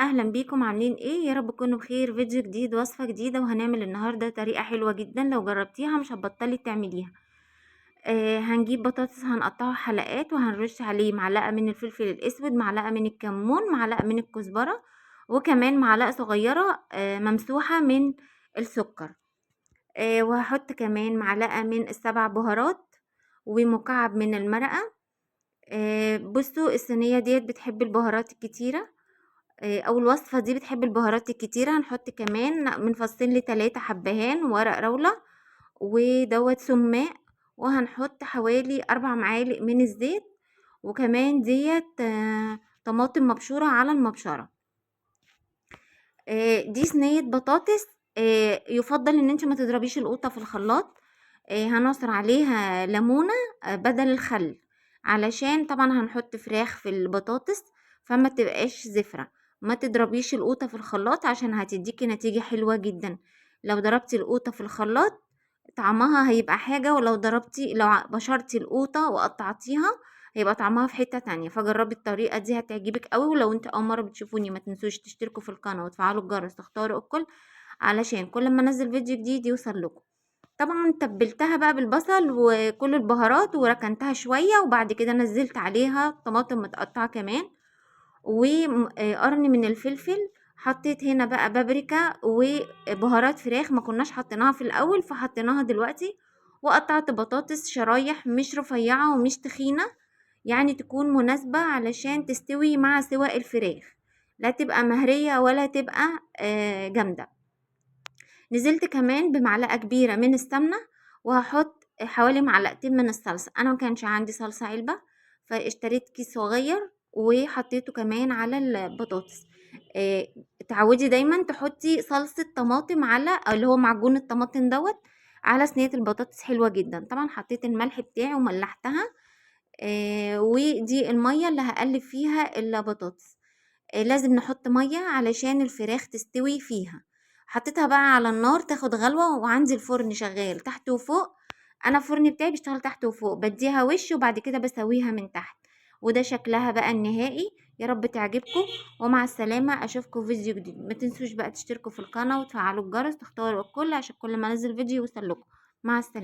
اهلا بيكم، عاملين ايه؟ يا رب تكونوا بخير. فيديو جديد، وصفة جديدة، وهنعمل النهاردة طريقة حلوة جدا. لو جربتيها مش هتبطلي تعمليها. هنجيب بطاطس، هنقطعه حلقات، وهنرش عليه معلقة من الفلفل الاسود، معلقة من الكمون، معلقة من الكزبرة، وكمان معلقة صغيرة ممسوحة من السكر. وهحط كمان معلقة من السبع بهارات، ومكعب من المرقة. بصوا، الصينية ديت بتحب البهارات الكتيرة، او الوصفة دي بتحب البهارات الكتيرة. هنحط كمان من فصين ل3 حبهان ورق رولة ودوت سماق، وهنحط حوالي 4 معالق من الزيت، وكمان ديت طماطم مبشورة على المبشرة. دي صينية بطاطس. يفضل ان انت ما تضربيش القوطة في الخلاط. هنعصر عليها ليمونة بدل الخل، علشان طبعا هنحط فراخ في البطاطس فما تبقاش زفرة. ما تضربيش القوطة في الخلاط عشان هتديكي نتيجة حلوة جدا. لو ضربتي القوطة في الخلاط طعمها هيبقى حاجة، ولو لو بشرتي القوطة وقطعتيها هيبقى طعمها في حتة تانية. فجربي الطريقة دي هتعجبك قوي. ولو انت اول مرة بتشوفوني ما تنسوش تشتركوا في القناة وتفعلوا الجرس تختاروا الكل، علشان كل ما انزل فيديو جديد يوصل لكم. طبعا تبلتها بقى بالبصل وكل البهارات وركنتها شوية، وبعد كده نزلت عليها طماطم متقطعة كمان وقرن من الفلفل. حطيت هنا بقى بابريكا وبهارات فراخ ما كناش حطيناها في الاول فحطيناها دلوقتي. وقطعت بطاطس شرايح مش رفيعة ومش تخينة، يعني تكون مناسبة علشان تستوي مع سواء الفراخ، لا تبقى مهرية ولا تبقى جامدة. نزلت كمان بمعلقة كبيرة من السمنة، وهحط حوالي معلقتين من الصلصة. انا ما كانش عندي صلصة علبة فاشتريت كيس صغير وحطيته كمان على البطاطس. تعودي دايما تحطي صلصة طماطم على اللي هو معجون الطماطم دوت على صينية البطاطس، حلوة جدا. طبعا حطيت الملح بتاعي وملحتها. ودي المية اللي هقلب فيها البطاطس. لازم نحط مية علشان الفراخ تستوي فيها. حطيتها بقى على النار تاخد غلوة، وعندي الفرن شغال تحت وفوق. انا الفرن بتاعي بيشتغل تحت وفوق، بديها وش وبعد كده بسويها من تحت. وده شكلها بقى النهائي. يا رب تعجبكم، ومع السلامة. اشوفكم في فيديو جديد. ما تنسوش بقى تشتركوا في القناة وتفعلوا الجرس تختاروا الكل عشان كل ما انزل فيديو يوصل لكم. مع السلامة.